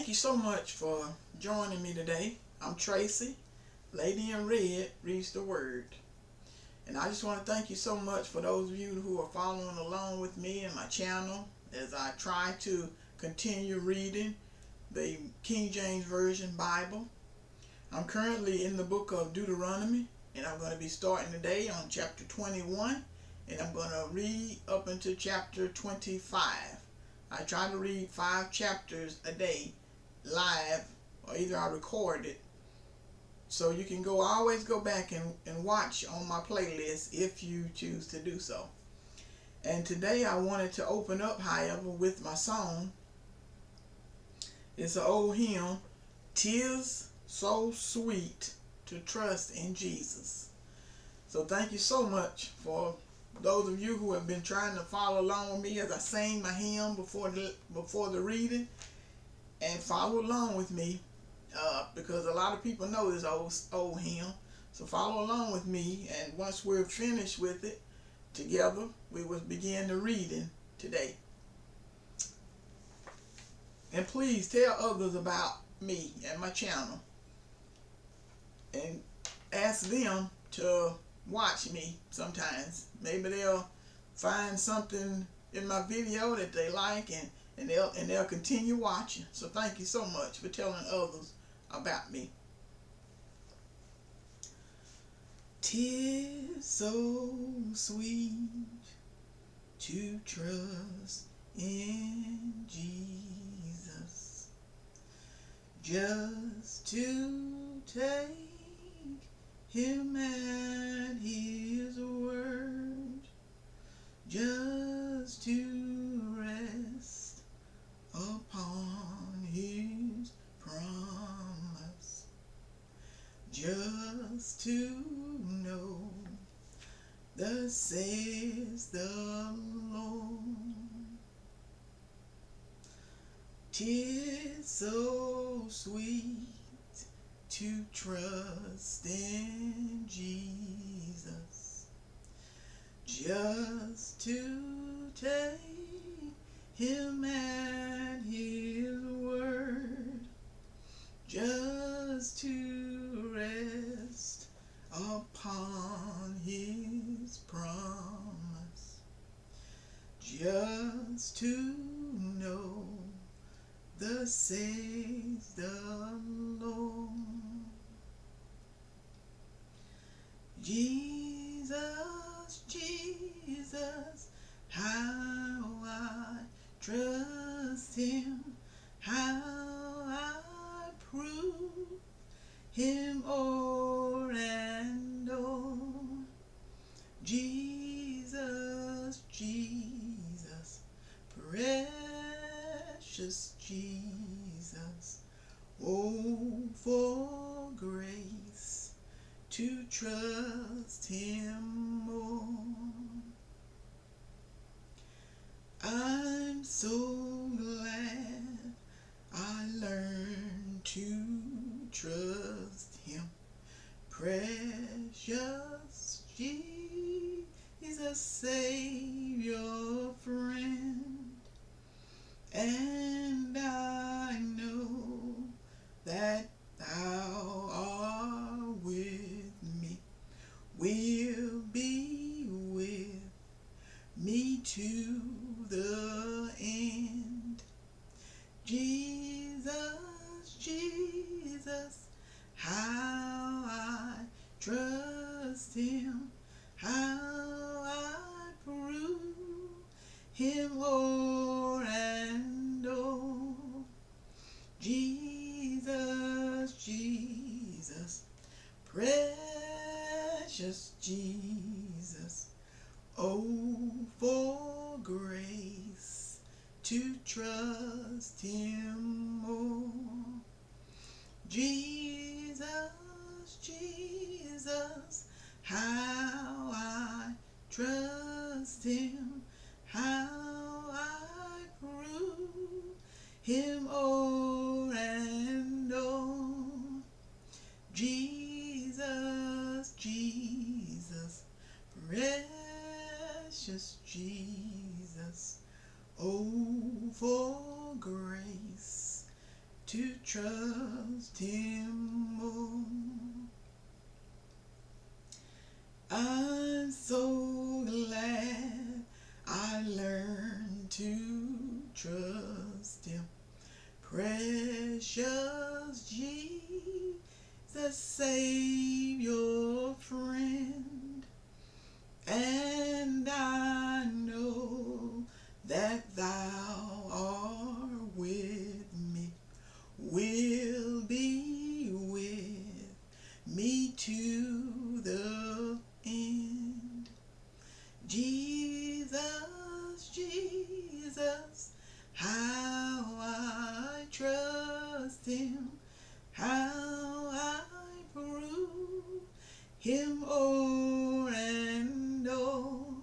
Thank you so much for joining me today. I'm Tracy. Lady in Red reads the Word. And I just want to thank you so much for those of you who are following along with me in my channel as I try to continue reading the King James Version Bible. I'm currently in the book of Deuteronomy, and I'm going to be starting today on chapter 21, and I'm going to read up into chapter 25. I try to read 5 chapters a day live, or either I record it, so you can always go back and watch on my playlist if you choose to do so. And today I wanted to open up, however, with my song. It's an old hymn, "'Tis So Sweet to Trust in Jesus." So thank you so much for those of you who have been trying to follow along with me as I sing my hymn before the reading, and follow along with me because a lot of people know this old hymn. So follow along with me, and once we're finished with it together, we will begin the reading today. And please tell others about me and my channel, and ask them to watch me sometimes. Maybe they'll find something in my video that they like, and they'll continue watching. So thank you so much for telling others about me. 'Tis so sweet to trust in Jesus, just to take Him at His word, just to rest upon His promise, just to know thus says the Lord. 'Tis so sweet to trust in Jesus, just to take Him at His word, just to rest upon His promise, just to know thus says the Lord. Jesus, Jesus, how I trust Him, how I prove Him o'er and o'er. Jesus, Jesus, precious Jesus, oh, for grace to trust Him more. I'm so glad I learned to trust Him. Precious Jesus, Savior, friend, and I know that Thou art with me, will be with me to the end. Jesus, Jesus, how I trust Him, how I prove Him o'er and o'er. Jesus, Jesus, precious Jesus, oh, for grace to trust Him more. Jesus, Jesus, how I trust Him, how I prove Him o'er and o'er. Jesus, Jesus, precious Jesus, oh, for grace to trust him more. I'm so glad I learned to trust him. Precious Jesus, Savior, friend, and I know that thou art with me, will be with me to the end. Jesus, Jesus, how I trust him, how I prove him o'er and o'er.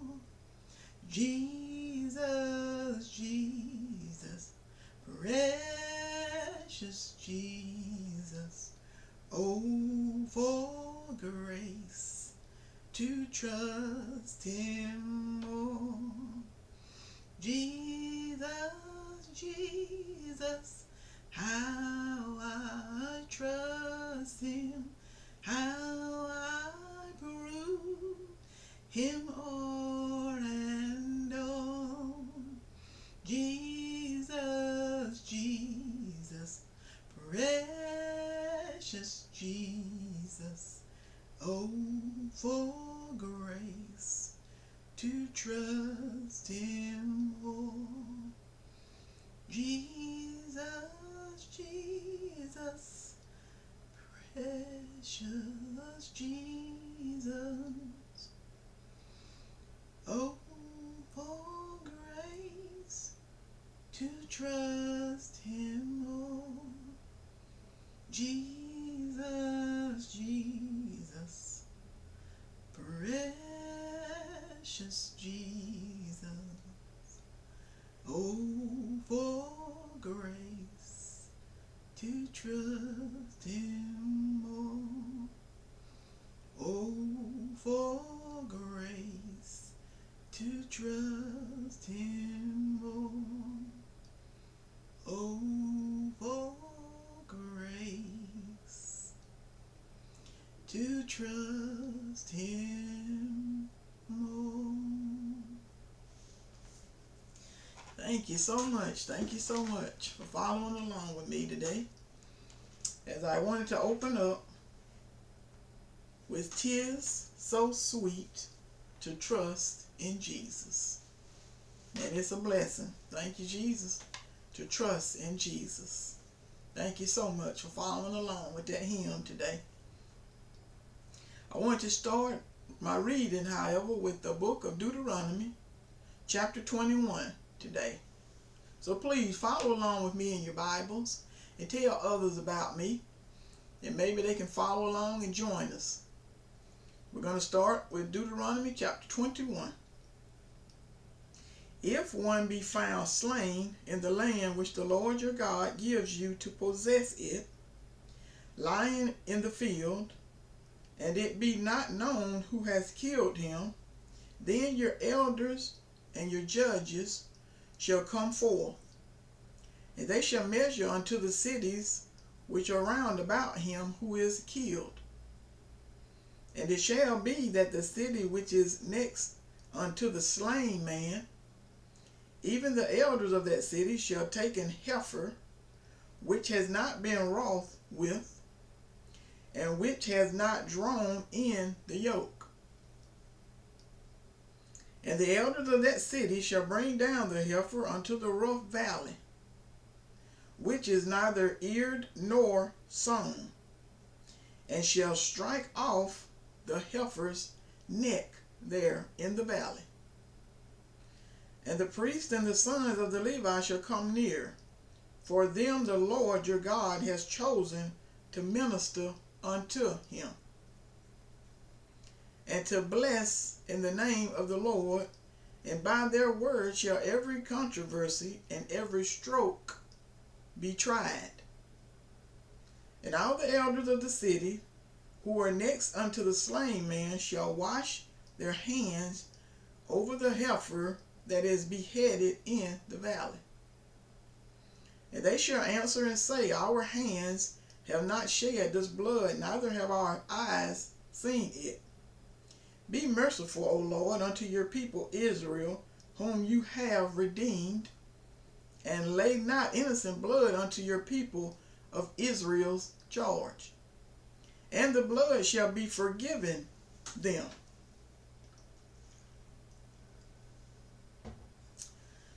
Jesus, Jesus, precious Jesus, oh, for grace to trust him more. Jesus, Jesus, how I trust him, how I prove him o'er and o'er. Jesus, Jesus, precious Jesus, oh, for grace to trust him more. Jesus, Jesus, precious Jesus, oh, for grace to trust him more. Jesus, Jesus, precious Jesus, oh, for grace to trust him more. Oh, for grace to trust him more. Oh, for grace to trust him more. Thank you so much. Thank you so much for following along with me today, as I wanted to open up with "'Tis so sweet to trust in Jesus." And it's a blessing. Thank you, Jesus, to trust in Jesus. Thank you so much for following along with that hymn today. I want to start my reading, however, with the book of Deuteronomy, chapter 21 today. So please follow along with me in your Bibles and tell others about me, and maybe they can follow along and join us. We're going to start with Deuteronomy chapter 21. If one be found slain in the land which the Lord your God gives you to possess it, lying in the field, and it be not known who has killed him, then your elders and your judges shall come forth, and they shall measure unto the cities which are round about him who is killed. And it shall be that the city which is next unto the slain man, even the elders of that city shall take an heifer which has not been wroth with, and which has not drawn in the yoke. And the elders of that city shall bring down the heifer unto the rough valley, which is neither eared nor sown, and shall strike off the heifer's neck there in the valley. And the priest and the sons of the Levi shall come near, for them the Lord your God has chosen to minister unto him, and to bless in the name of the Lord, and by their word shall every controversy and every stroke be tried. And all the elders of the city who are next unto the slain man shall wash their hands over the heifer that is beheaded in the valley. And they shall answer and say, Our hands have not shed this blood, neither have our eyes seen it. Be merciful, O Lord, unto your people Israel, whom you have redeemed, and lay not innocent blood unto your people of Israel's charge. And the blood shall be forgiven them.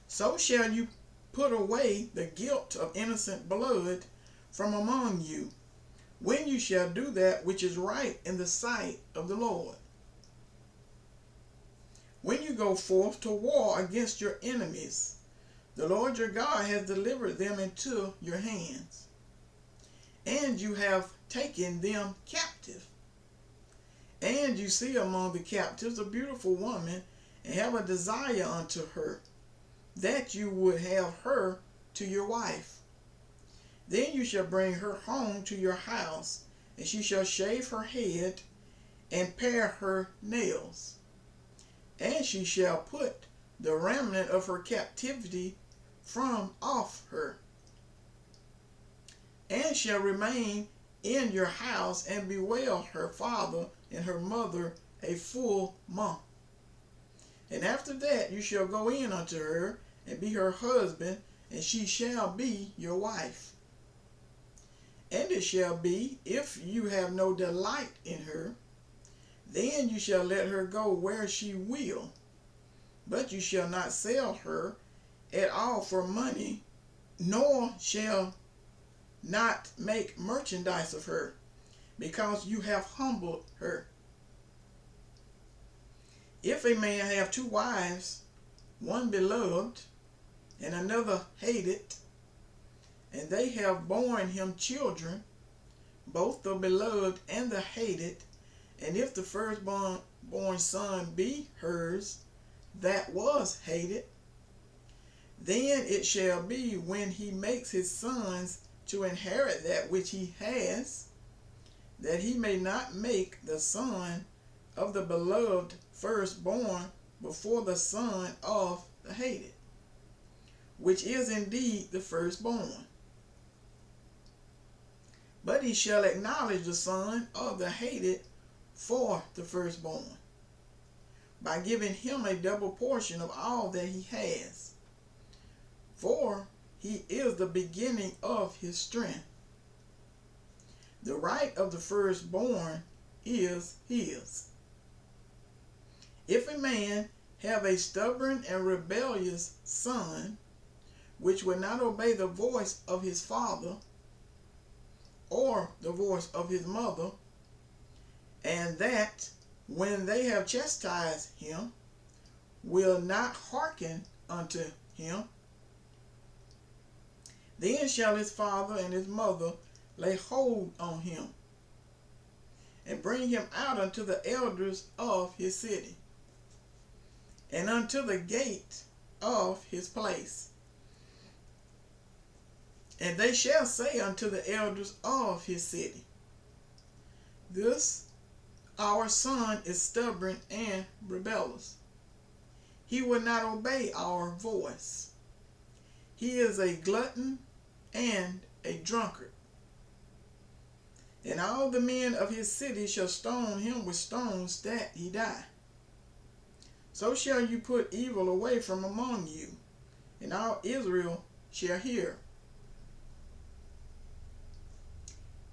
So shall you put away the guilt of innocent blood from among you, when you shall do that which is right in the sight of the Lord. When you go forth to war against your enemies, the Lord your God has delivered them into your hands, and you have taken them captive. And you see among the captives a beautiful woman, and have a desire unto her, that you would have her to your wife. Then you shall bring her home to your house, and she shall shave her head and pare her nails. And she shall put the remnant of her captivity from off her, and shall remain in your house, and bewail her father and her mother a full month. And after that you shall go in unto her, and be her husband, and she shall be your wife. And it shall be, if you have no delight in her, then you shall let her go where she will, but you shall not sell her at all for money, nor shall not make merchandise of her, because you have humbled her. If a man have two wives, one beloved and another hated, and they have borne him children, both the beloved and the hated, and if the firstborn son be hers that was hated, then it shall be, when he makes his sons to inherit that which he has, that he may not make the son of the beloved firstborn before the son of the hated, which is indeed the firstborn. But he shall acknowledge the son of the hated for the firstborn, by giving him a double portion of all that he has, for he is the beginning of his strength. The right of the firstborn is his. If a man have a stubborn and rebellious son, which will not obey the voice of his father or the voice of his mother, and that, when they have chastised him, will not hearken unto him, then shall his father and his mother lay hold on him, and bring him out unto the elders of his city, and unto the gate of his place. And they shall say unto the elders of his city, This our son is stubborn and rebellious. He will not obey our voice. He is a glutton and a drunkard. And all the men of his city shall stone him with stones, that he die. So shall you put evil away from among you, and all Israel shall hear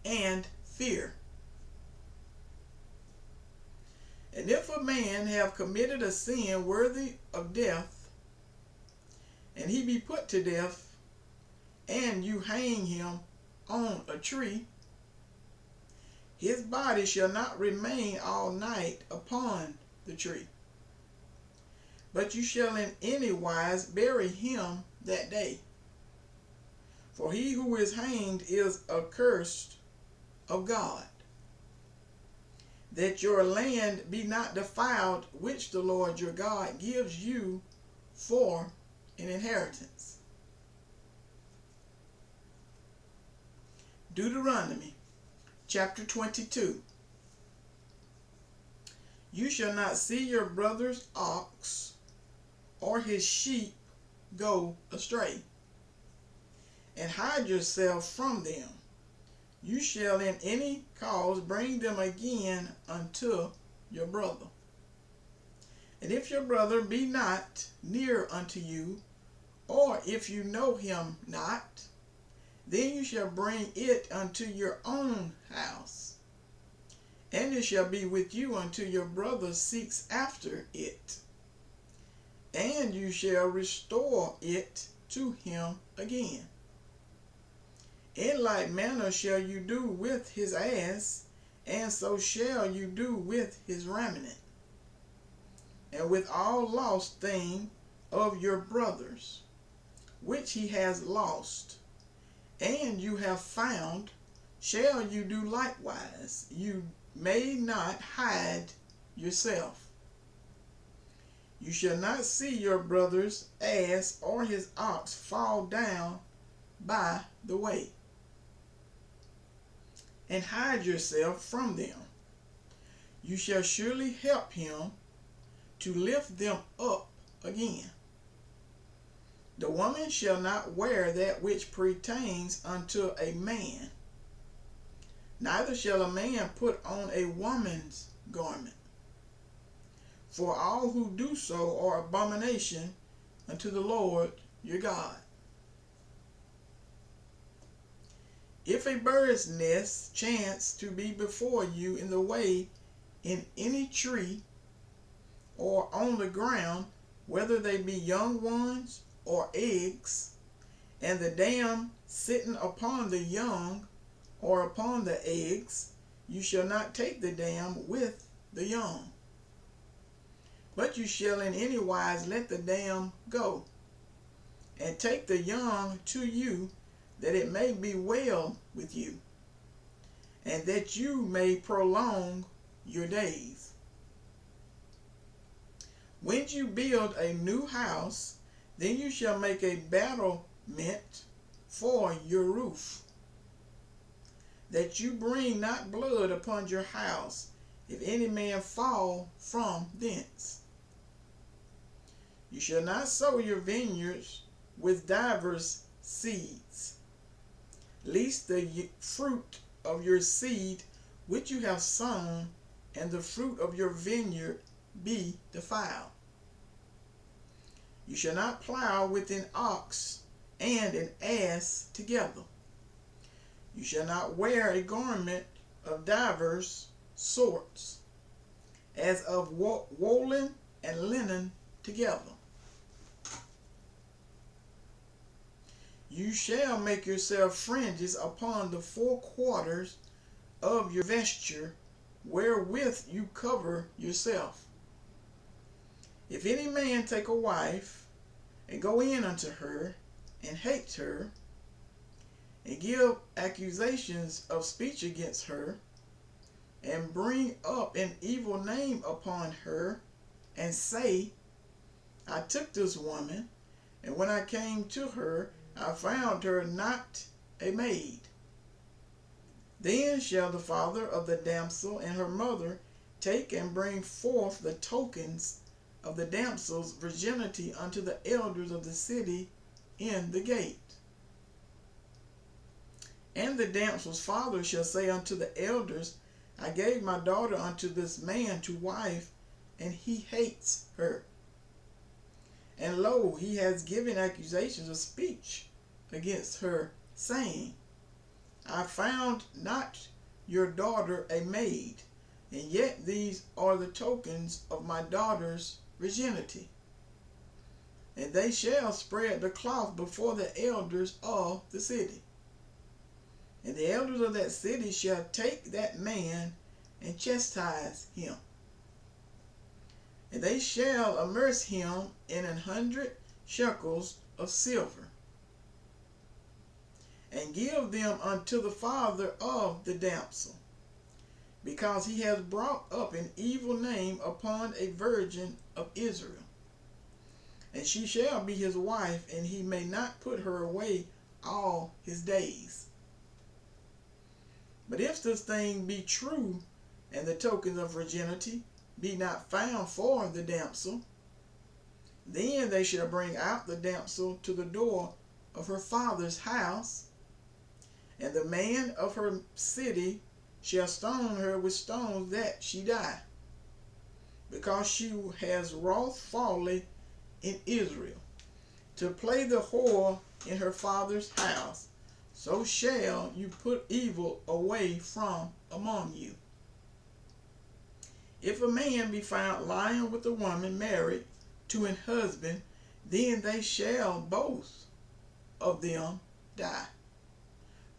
and fear. And if a man have committed a sin worthy of death, and he be put to death, and you hang him on a tree, his body shall not remain all night upon the tree, but you shall in any wise bury him that day. For he who is hanged is accursed of God, that your land be not defiled, which the Lord your God gives you for an inheritance. Deuteronomy chapter 22. You shall not see your brother's ox or his sheep go astray, and hide yourself from them. You shall in any cause bring them again unto your brother. And if your brother be not near unto you, or if you know him not, then you shall bring it unto your own house, and it shall be with you until your brother seeks after it, and you shall restore it to him again. In like manner shall you do with his ass, and so shall you do with his raiment, and with all lost thing of your brothers, which he has lost, and you have found, shall you do likewise. You may not hide yourself. You shall not see your brother's ass or his ox fall down by the way, and hide yourself from them. You shall surely help him to lift them up again. The woman shall not wear that which pertains unto a man, neither shall a man put on a woman's garment. For all who do so are abomination unto the Lord your God. If a bird's nest chance to be before you in the way, in any tree, or on the ground, whether they be young ones or eggs, and the dam sitting upon the young or upon the eggs, you shall not take the dam with the young, but you shall in any wise let the dam go, and take the young to you, that it may be well with you, and that you may prolong your days. When you build a new house, then you shall make a battlement for your roof, that you bring not blood upon your house, if any man fall from thence. You shall not sow your vineyards with divers seeds, lest the fruit of your seed which you have sown and the fruit of your vineyard be defiled. You shall not plow with an ox and an ass together. You shall not wear a garment of divers sorts, as of woolen and linen together. You shall make yourself fringes upon the four quarters of your vesture, wherewith you cover yourself. If any man take a wife, and go in unto her, and hate her, and give accusations of speech against her, and bring up an evil name upon her, and say, I took this woman, and when I came to her, I found her not a maid. Then shall the father of the damsel and her mother take and bring forth the tokens of the damsel's virginity unto the elders of the city in the gate. And the damsel's father shall say unto the elders, I gave my daughter unto this man to wife, and he hates her. And lo, he has given accusations of speech against her, saying, I found not your daughter a maid, and yet these are the tokens of my daughter's virginity. And they shall spread the cloth before the elders of the city. And the elders of that city shall take that man and chastise him. And they shall immerse him in 100 shekels of silver, and give them unto the father of the damsel, because he has brought up an evil name upon a virgin of Israel. And she shall be his wife, and he may not put her away all his days. But if this thing be true, and the tokens of virginity be not found for the damsel, then they shall bring out the damsel to the door of her father's house, and the man of her city shall stone her with stones that she die, because she has wrought folly in Israel, to play the whore in her father's house. So shall you put evil away from among you. If a man be found lying with a woman married to an husband, then they shall both of them die,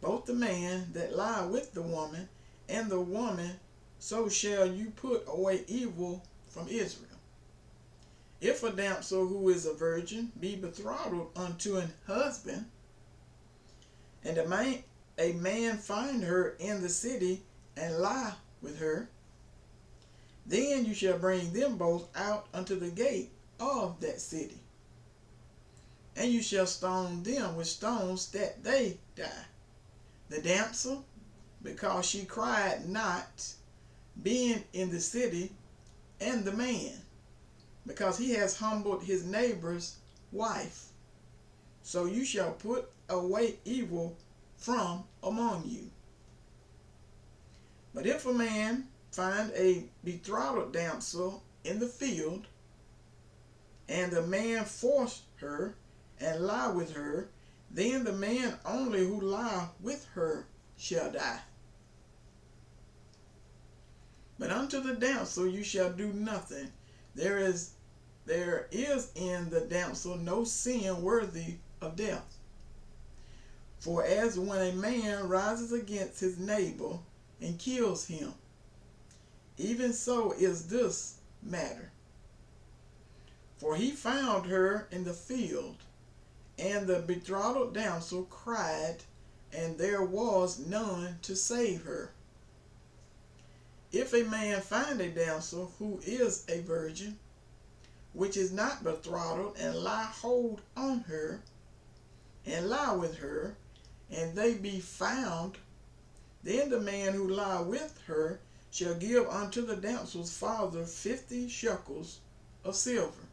both the man that lie with the woman, and the woman. So shall you put away evil from Israel. If a damsel who is a virgin be betrothed unto an husband, and a man find her in the city and lie with her, then you shall bring them both out unto the gate of that city, and you shall stone them with stones that they die. The damsel, because she cried not, being in the city, and the man, because he has humbled his neighbor's wife. So you shall put away evil from among you. But if a man find a betrothed damsel in the field, and the man force her and lie with her, then the man only who lie with her shall die. But unto the damsel you shall do nothing. There is in the damsel no sin worthy of death. For as when a man rises against his neighbor and kills him, even so is this matter. For he found her in the field, and the betrothed damsel cried, and there was none to save her. If a man find a damsel who is a virgin, which is not betrothed, and lie hold on her, and lie with her, and they be found, then the man who lie with her shall give unto the damsel's father 50 shekels of silver,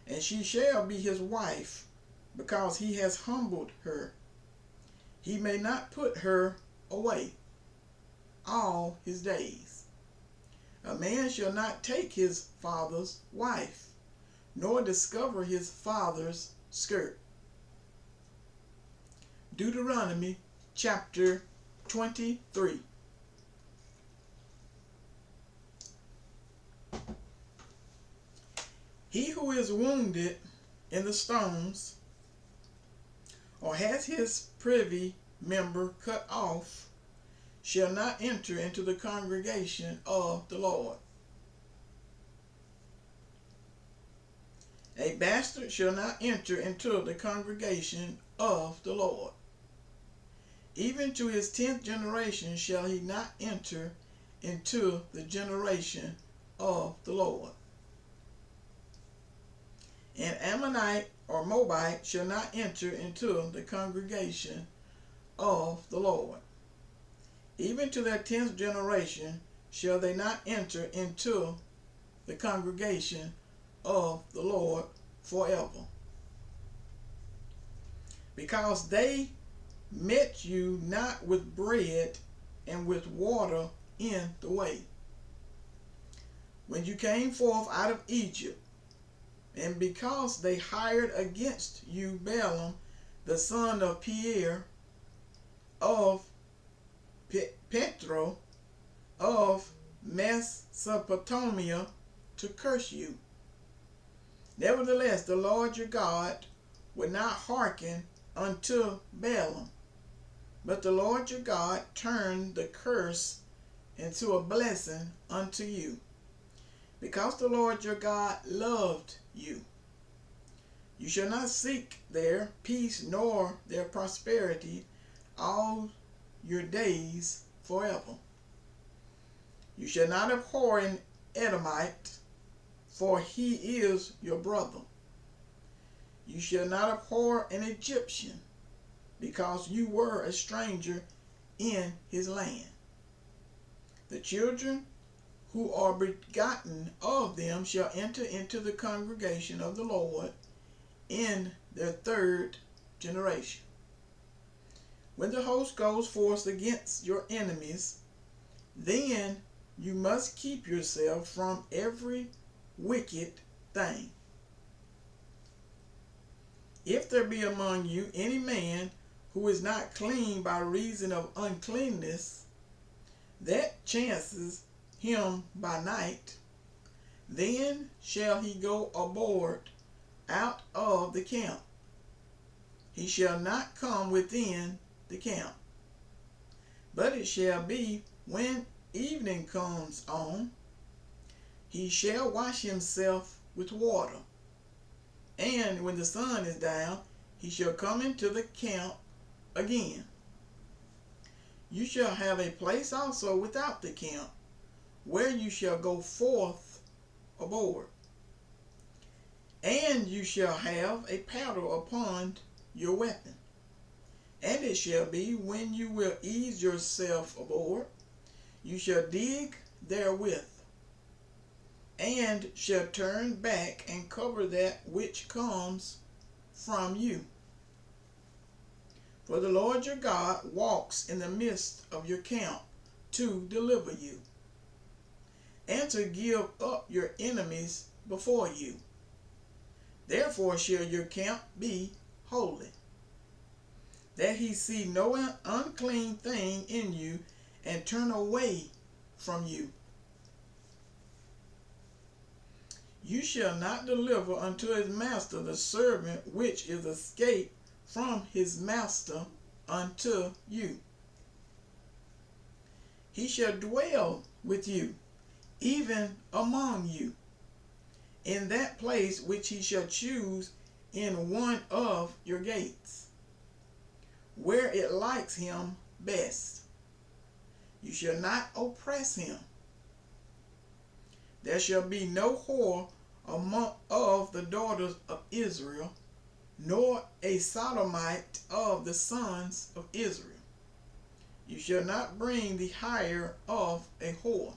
and she shall be his wife, because he has humbled her. He may not put her away all his days. A man shall not take his father's wife, nor discover his father's skirt. Deuteronomy chapter 23. He who is wounded in the stones, or has his privy member cut off, shall not enter into the congregation of the Lord. A bastard shall not enter into the congregation of the Lord. Even to his 10th generation shall he not enter into the generation of the Lord. An Ammonite or Moabite shall not enter into the congregation of the Lord. Even to their 10th generation shall they not enter into the congregation of the Lord forever. Because they met you not with bread and with water in the way, when you came forth out of Egypt, and because they hired against you Balaam, the son of Peor, of Petro, of Mesopotamia, to curse you. Nevertheless, the Lord your God would not hearken unto Balaam, but the Lord your God turned the curse into a blessing unto you, because the Lord your God loved you. You shall not seek their peace nor their prosperity all your days forever. You shall not abhor an Edomite, for he is your brother. You shall not abhor an Egyptian, because you were a stranger in his land. The children who are begotten of them shall enter into the congregation of the Lord in their 3rd generation. When the host goes forth against your enemies, then you must keep yourself from every wicked thing. If there be among you any man who is not clean by reason of uncleanness, that chances him by night, then shall he go abroad out of the camp. He shall not come within the camp. But it shall be, when evening comes on, he shall wash himself with water. And when the sun is down, he shall come into the camp again. You shall have a place also without the camp, where you shall go forth abroad. And you shall have a paddle upon your weapon. And it shall be, when you will ease yourself aboard, you shall dig therewith, and shall turn back and cover that which comes from you. For the Lord your God walks in the midst of your camp to deliver you, and to give up your enemies before you. Therefore shall your camp be holy, that he see no unclean thing in you, and turn away from you. You shall not deliver unto his master the servant which is escaped from his master unto you. He shall dwell with you, even among you, in that place which he shall choose in one of your gates, where it likes him best. You shall not oppress him. There shall be no whore among of the daughters of Israel, nor a sodomite of the sons of Israel. You shall not bring the hire of a whore,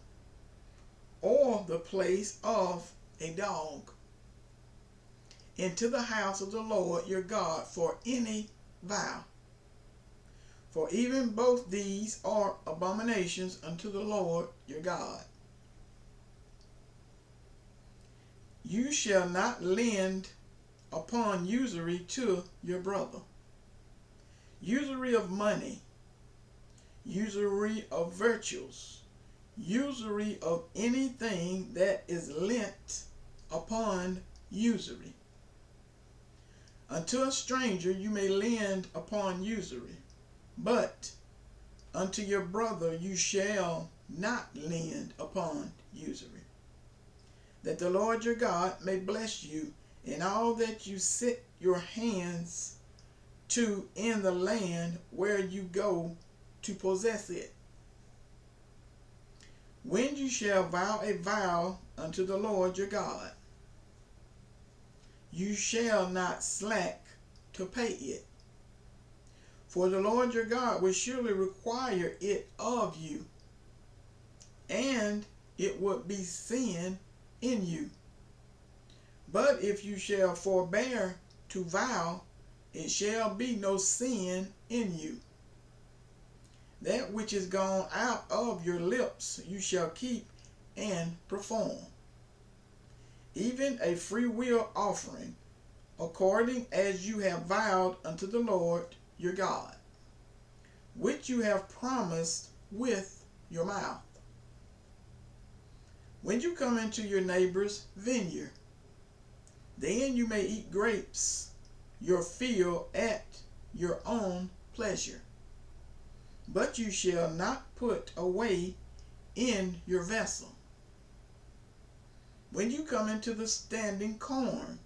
or the place of a dog, into the house of the Lord your God for any vow. For even both these are abominations unto the Lord your God. You shall not lend upon usury to your brother. Usury of money, usury of virtues, usury of anything that is lent upon usury. Unto a stranger you may lend upon usury, but unto your brother you shall not lend upon usury, that the Lord your God may bless you in all that you set your hands to in the land where you go to possess it. When you shall vow a vow unto the Lord your God, you shall not slack to pay it. For the Lord your God will surely require it of you, and it would be sin in you. But if you shall forbear to vow, it shall be no sin in you. That which is gone out of your lips you shall keep and perform, even a free will offering, according as you have vowed unto the Lord your God, which you have promised with your mouth. When you come into your neighbor's vineyard, then you may eat grapes, your field at your own pleasure. But you shall not put away in your vessel. When you come into the standing corn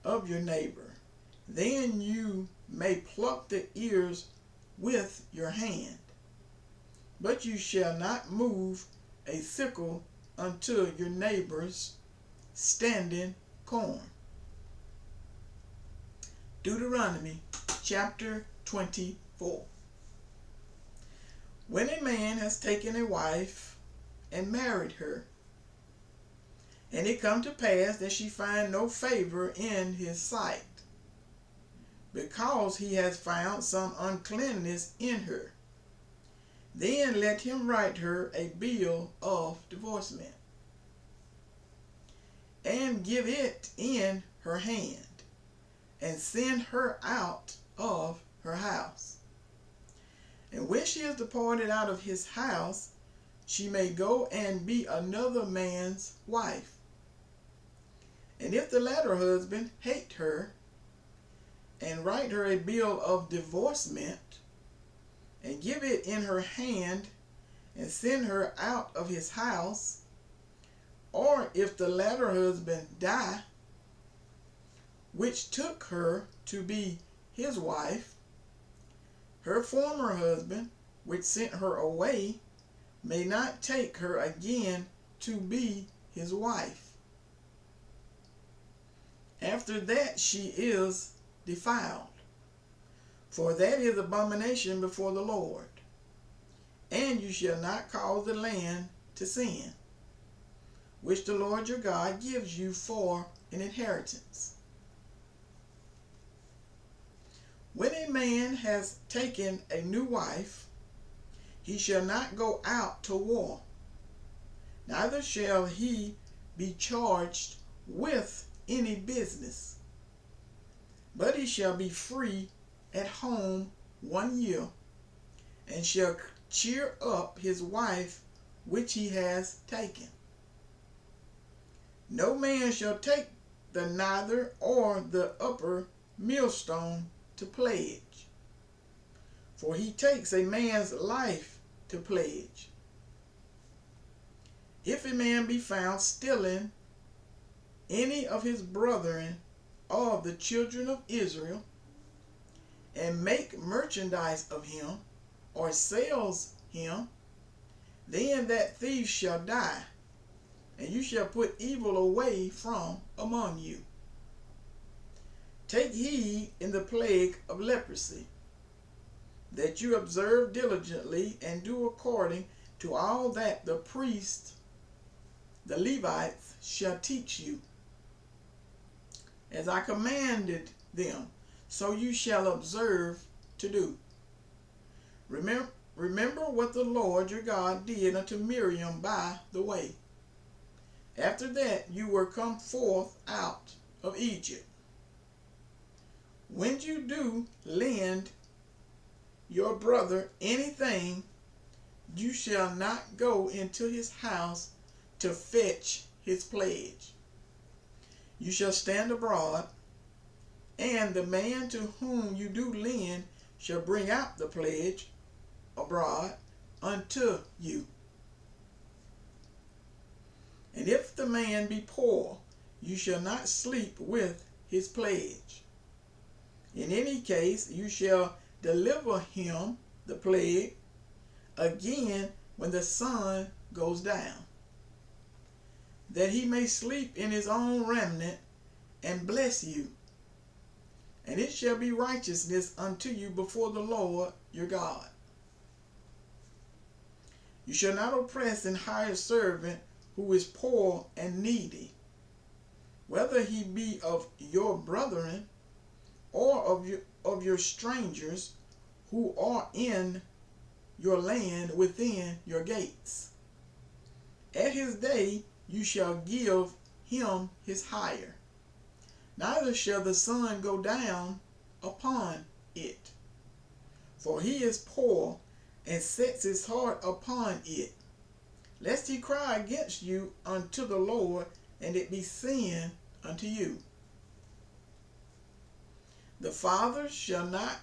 of your neighbor, then you may pluck the ears with your hand. But you shall not move a sickle unto your neighbor's standing corn. Deuteronomy chapter 24. When a man has taken a wife and married her, and it come to pass that she find no favor in his sight, because he has found some uncleanness in her. Then let him write her a bill of divorcement, and give it in her hand, and send her out of her house. And when she is departed out of his house, she may go and be another man's wife. And if the latter husband hate her, and write her a bill of divorcement, and give it in her hand, and send her out of his house, or if the latter husband die, which took her to be his wife, her former husband, which sent her away, may not take her again to be his wife. After that she is defiled, for that is abomination before the Lord. And you shall not cause the land to sin, which the Lord your God gives you for an inheritance. When a man has taken a new wife, he shall not go out to war, neither shall he be charged with any business, but he shall be free at home 1 year, and shall cheer up his wife which he has taken. No man shall take the nether or the upper millstone to pledge, for he takes a man's life to pledge. If a man be found stealing any of his brethren of the children of Israel, and make merchandise of him, or sells him, then that thief shall die, and you shall put evil away from among you. Take heed in the plague of leprosy, that you observe diligently and do according to all that the priests, the Levites, shall teach you, as I commanded them, so you shall observe to do. Remember what the Lord your God did unto Miriam by the way, after that you were come forth out of Egypt. When you do lend your brother anything, you shall not go into his house to fetch his pledge. You shall stand abroad, and the man to whom you do lend shall bring out the pledge abroad unto you. And if the man be poor, you shall not sleep with his pledge. In any case, you shall deliver him the pledge again when the sun goes down, that he may sleep in his own remnant and bless you. And it shall be righteousness unto you before the Lord your God. You shall not oppress and hire a servant who is poor and needy, whether he be of your brethren or of your strangers who are in your land within your gates. At his day you shall give him his hire, neither shall the sun go down upon it, for he is poor and sets his heart upon it, lest he cry against you unto the Lord, and it be sin unto you. The fathers shall not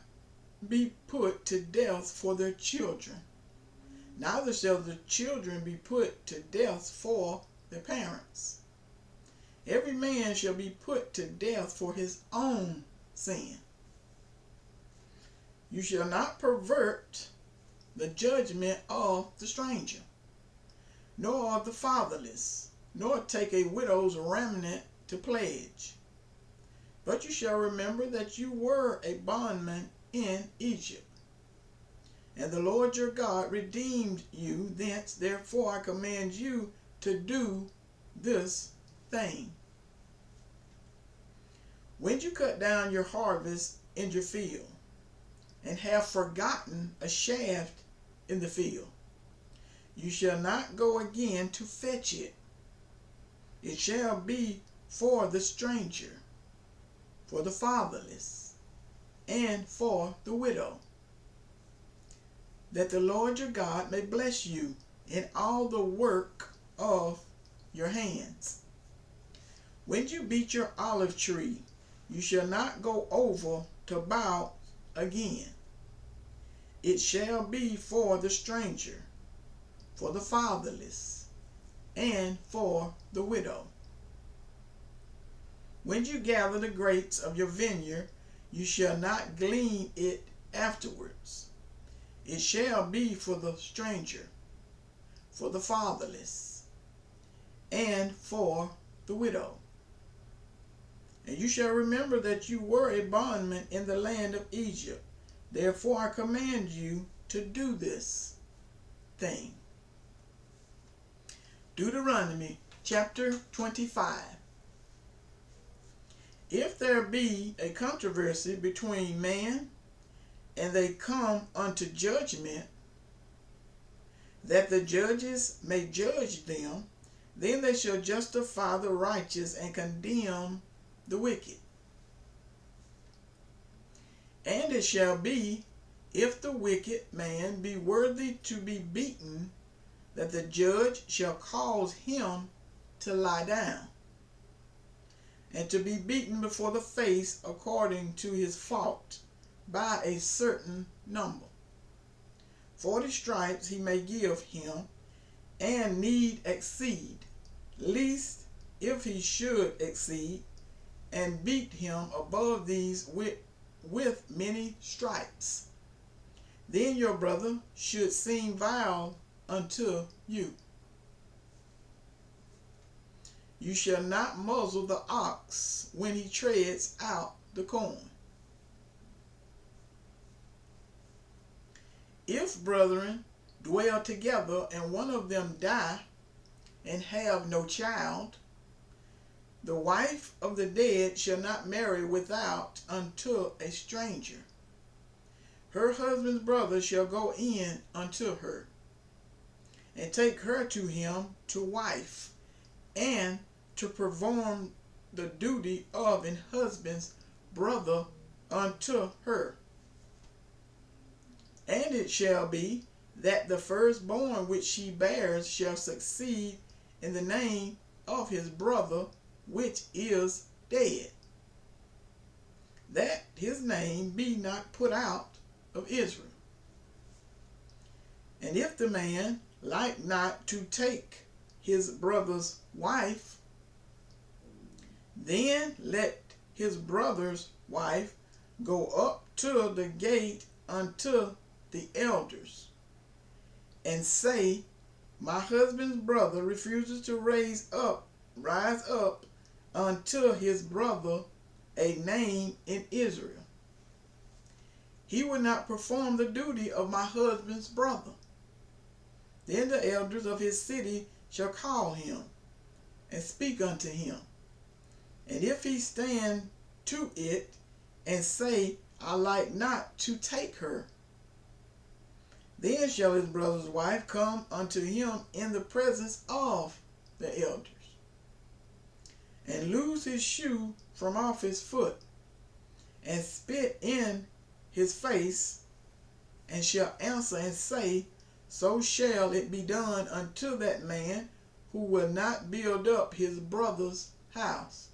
be put to death for their children, neither shall the children be put to death for their parents. Every man shall be put to death for his own sin. You shall not pervert the judgment of the stranger, nor of the fatherless, nor take a widow's remnant to pledge. But you shall remember that you were a bondman in Egypt, and the Lord your God redeemed you thence. Therefore I command you to do this thing. When you cut down your harvest in your field, and have forgotten a shaft in the field, you shall not go again to fetch it. It shall be for the stranger, for the fatherless, and for the widow, that the Lord your God may bless you in all the work of your hands. When you beat your olive tree, you shall not go over to bow again. It shall be for the stranger, for the fatherless, and for the widow. When you gather the grapes of your vineyard, you shall not glean it afterwards. It shall be for the stranger, for the fatherless, and for the widow. And you shall remember that you were a bondman in the land of Egypt. Therefore I command you to do this thing. Deuteronomy chapter 25. If there be a controversy between man, and they come unto judgment, that the judges may judge them, then they shall justify the righteous and condemn the wicked. And it shall be, if the wicked man be worthy to be beaten, that the judge shall cause him to lie down, and to be beaten before the face according to his fault, by a certain number. 40 stripes he may give him, and need exceed, lest if he should exceed, and beat him above these with many stripes, then your brother should seem vile unto you. You shall not muzzle the ox when he treads out the corn. If brethren dwell together, and one of them die, and have no child, the wife of the dead shall not marry without unto a stranger. Her husband's brother shall go in unto her, and take her to him to wife, and to perform the duty of an husband's brother unto her. And it shall be that the firstborn which she bears shall succeed in the name of his brother which is dead, that his name be not put out of Israel. And if the man like not to take his brother's wife, then let his brother's wife go up to the gate unto the elders, and say, my husband's brother refuses to rise up unto his brother a name in Israel. He will not perform the duty of my husband's brother. Then the elders of his city shall call him, and speak unto him. And if he stand to it, and say, I like not to take her, then shall his brother's wife come unto him in the presence of the elders, and lose his shoe from off his foot, and spit in his face, and shall answer and say, so shall it be done unto that man who will not build up his brother's house.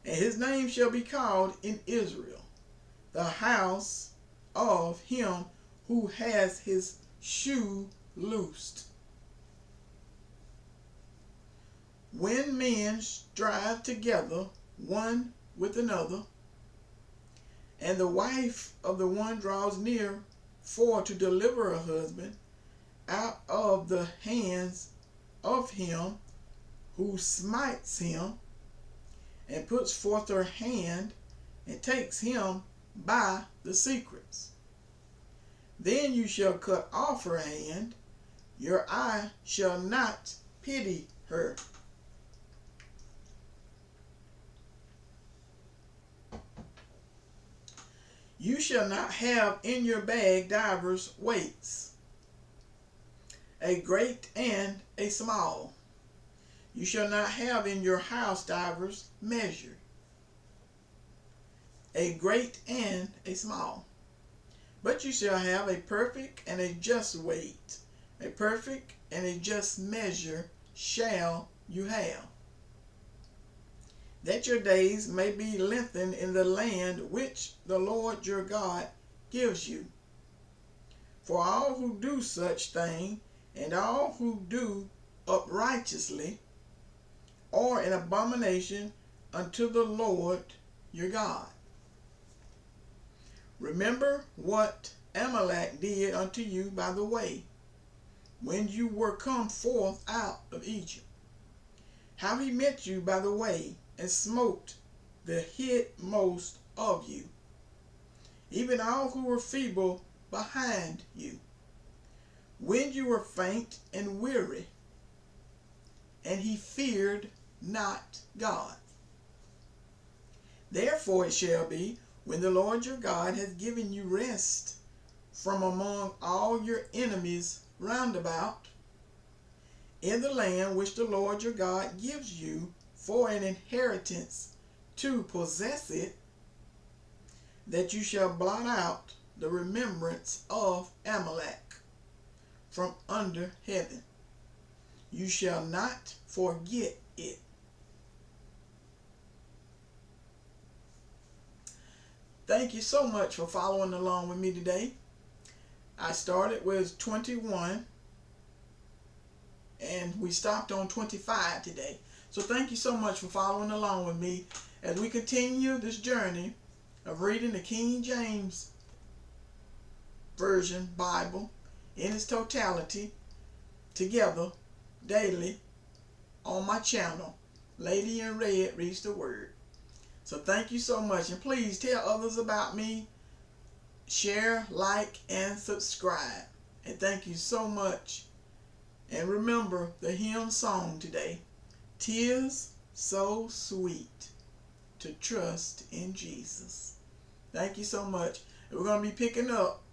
And his name shall be called in Israel, the house of him who has his shoe loosed. When men strive together one with another, and the wife of the one draws near for to deliver her husband out of the hands of him who smites him, and puts forth her hand and takes him by the secrets, then you shall cut off her hand. Your eye shall not pity her. You shall not have in your bag divers weights, a great and a small. You shall not have in your house divers measure, a great and a small. But you shall have a perfect and a just weight, a perfect and a just measure shall you have, that your days may be lengthened in the land which the Lord your God gives you. For all who do such thing, and all who do uprighteously, are an abomination unto the Lord your God. Remember what Amalek did unto you by the way, when you were come forth out of Egypt, how he met you by the way, and smote the hitmost of you, even all who were feeble behind you, when you were faint and weary, and he feared not God. Therefore it shall be, when the Lord your God has given you rest from among all your enemies round about, in the land which the Lord your God gives you for an inheritance to possess it, that you shall blot out the remembrance of Amalek from under heaven. You shall not forget it. Thank you so much for following along with me today. I started with 21 and we stopped on 25 today. So thank you so much for following along with me as we continue this journey of reading the King James Version Bible in its totality together daily on my channel, Lady in Red Reads the Word. So thank you so much, and please tell others about me, share, like, and subscribe. And thank you so much. And remember the hymn song today, "'Tis so sweet to trust in Jesus." Thank you so much. And we're going to be picking up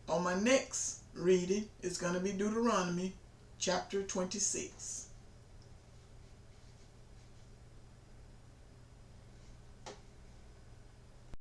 on my next reading. It's going to be Deuteronomy chapter 26.